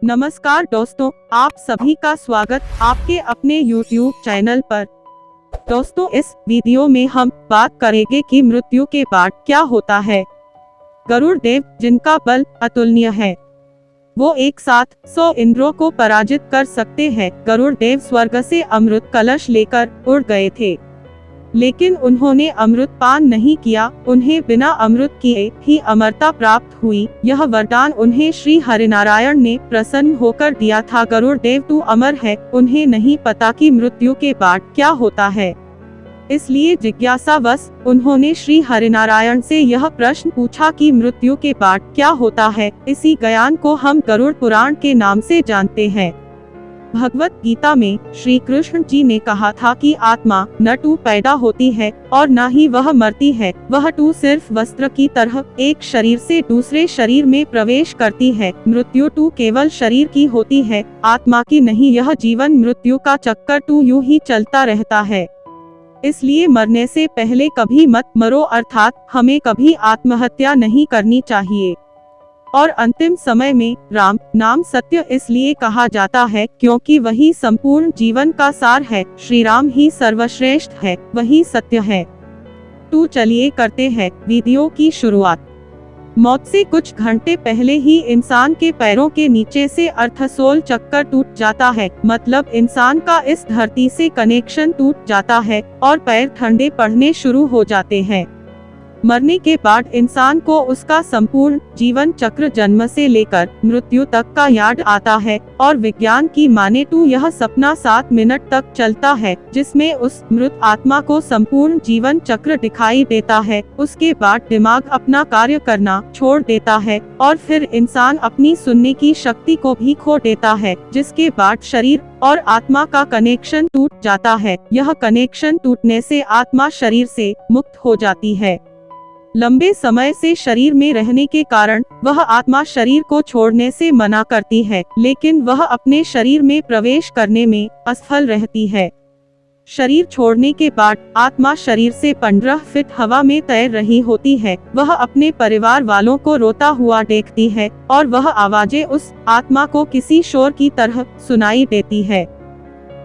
नमस्कार दोस्तों, आप सभी का स्वागत आपके अपने YouTube चैनल पर। दोस्तों, इस वीडियो में हम बात करेंगे कि मृत्यु के बाद क्या होता है। गरुड़ देव, जिनका बल अतुलनीय है, वो एक साथ 100 इंद्रों को पराजित कर सकते हैं। गरुड़ देव स्वर्ग से अमृत कलश लेकर उड़ गए थे, लेकिन उन्होंने अमृत पान नहीं किया। उन्हें बिना अमृत किए ही अमरता प्राप्त हुई। यह वरदान उन्हें श्री हरिनारायण ने प्रसन्न होकर दिया था। गरुड़ देव तू अमर है, उन्हें नहीं पता कि मृत्यु के बाद क्या होता है। इसलिए जिज्ञासावश उन्होंने श्री हरिनारायण से यह प्रश्न पूछा कि मृत्यु के बाद क्या होता है। इसी ज्ञान को हम गरुड़ पुराण के नाम से जानते हैं। भगवत गीता में श्री कृष्ण जी ने कहा था कि आत्मा न तो पैदा होती है और न ही वह मरती है। वह तो सिर्फ वस्त्र की तरह एक शरीर से दूसरे शरीर में प्रवेश करती है। मृत्यु तो केवल शरीर की होती है, आत्मा की नहीं। यह जीवन मृत्यु का चक्कर तो यूं ही चलता रहता है। इसलिए मरने से पहले कभी मत मरो, अर्थात हमें कभी आत्महत्या नहीं करनी चाहिए। और अंतिम समय में राम नाम सत्य इसलिए कहा जाता है क्योंकि वही संपूर्ण जीवन का सार है। श्री राम ही सर्वश्रेष्ठ है, वही सत्य है। तो चलिए करते हैं वीडियो की शुरुआत। मौत से कुछ घंटे पहले ही इंसान के पैरों के नीचे से अर्थसोल चक्कर टूट जाता है। मतलब इंसान का इस धरती से कनेक्शन टूट जाता है और पैर ठंडे पड़ने शुरू हो जाते हैं। मरने के बाद इंसान को उसका संपूर्ण जीवन चक्र जन्म से लेकर मृत्यु तक का याद आता है। और विज्ञान की माने तो यह सपना 7 मिनट तक चलता है, जिसमें उस मृत आत्मा को संपूर्ण जीवन चक्र दिखाई देता है। उसके बाद दिमाग अपना कार्य करना छोड़ देता है और फिर इंसान अपनी सुनने की शक्ति को भी खो देता है, जिसके बाद शरीर और आत्मा का कनेक्शन टूट जाता है। यह कनेक्शन टूटने से आत्मा शरीर से मुक्त हो जाती है। लंबे समय से शरीर में रहने के कारण वह आत्मा शरीर को छोड़ने से मना करती है, लेकिन वह अपने शरीर में प्रवेश करने में असफल रहती है। शरीर छोड़ने के बाद आत्मा शरीर से 15 फीट हवा में तैर रही होती है। वह अपने परिवार वालों को रोता हुआ देखती है और वह आवाजें उस आत्मा को किसी शोर की तरह सुनाई देती है।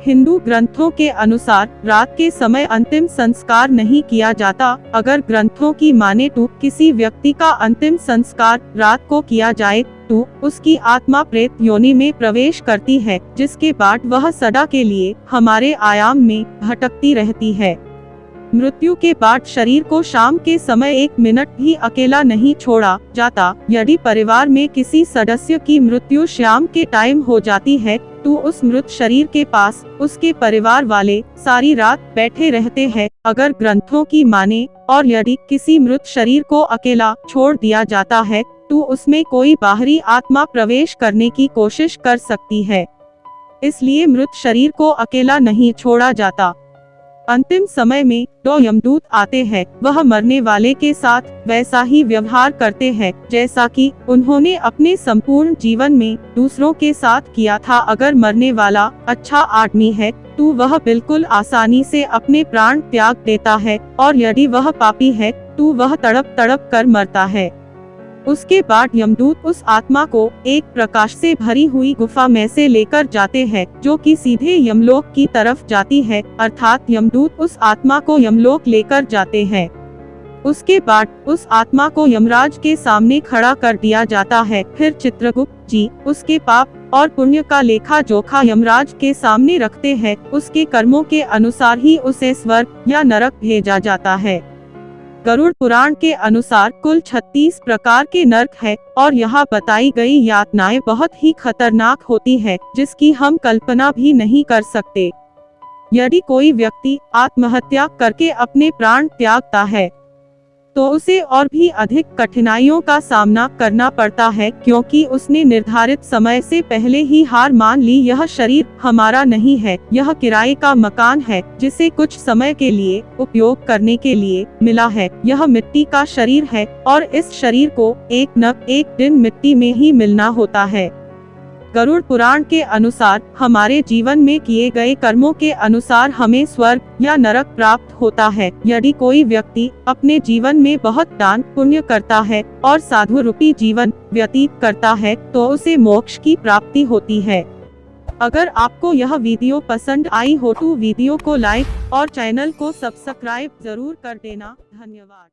हिंदू ग्रंथों के अनुसार रात के समय अंतिम संस्कार नहीं किया जाता। अगर ग्रंथों की माने तो किसी व्यक्ति का अंतिम संस्कार रात को किया जाए तो उसकी आत्मा प्रेत योनि में प्रवेश करती है, जिसके बाद वह सदा के लिए हमारे आयाम में भटकती रहती है। मृत्यु के बाद शरीर को शाम के समय 1 मिनट भी अकेला नहीं छोड़ा जाता। यदि परिवार में किसी सदस्य की मृत्यु शाम के टाइम हो जाती है तो उस मृत शरीर के पास उसके परिवार वाले सारी रात बैठे रहते हैं। अगर ग्रंथों की माने और यदि किसी मृत शरीर को अकेला छोड़ दिया जाता है तो उसमें कोई बाहरी आत्मा प्रवेश करने की कोशिश कर सकती है। इसलिए मृत शरीर को अकेला नहीं छोड़ा जाता। अंतिम समय में 2 यमदूत आते हैं। वह मरने वाले के साथ वैसा ही व्यवहार करते हैं जैसा कि उन्होंने अपने संपूर्ण जीवन में दूसरों के साथ किया था। अगर मरने वाला अच्छा आदमी है तो वह बिल्कुल आसानी से अपने प्राण त्याग देता है, और यदि वह पापी है तो वह तड़प तड़प कर मरता है। उसके बाद यमदूत उस आत्मा को एक प्रकाश से भरी हुई गुफा में से लेकर जाते हैं, जो कि सीधे यमलोक की तरफ जाती है। अर्थात यमदूत उस आत्मा को यमलोक लेकर जाते हैं। उसके बाद उस आत्मा को यमराज के सामने खड़ा कर दिया जाता है। फिर चित्रगुप्त जी उसके पाप और पुण्य का लेखा जोखा यमराज के सामने रखते हैं। उसके कर्मों के अनुसार ही उसे स्वर्ग या नरक भेजा जाता है। गरुड़ पुराण के अनुसार कुल 36 प्रकार के नरक है और यहाँ बताई गई यातनाएं बहुत ही खतरनाक होती है, जिसकी हम कल्पना भी नहीं कर सकते। यदि कोई व्यक्ति आत्महत्या करके अपने प्राण त्यागता है तो उसे और भी अधिक कठिनाइयों का सामना करना पड़ता है, क्योंकि उसने निर्धारित समय से पहले ही हार मान ली। यह शरीर हमारा नहीं है, यह किराए का मकान है जिसे कुछ समय के लिए उपयोग करने के लिए मिला है। यह मिट्टी का शरीर है और इस शरीर को एक न एक दिन मिट्टी में ही मिलना होता है। गरुड़ पुराण के अनुसार हमारे जीवन में किए गए कर्मों के अनुसार हमें स्वर्ग या नरक प्राप्त होता है। यदि कोई व्यक्ति अपने जीवन में बहुत दान पुण्य करता है और साधु रूपी जीवन व्यतीत करता है तो उसे मोक्ष की प्राप्ति होती है। अगर आपको यह वीडियो पसंद आई हो तो वीडियो को लाइक और चैनल को सब्सक्राइब जरूर कर देना। धन्यवाद।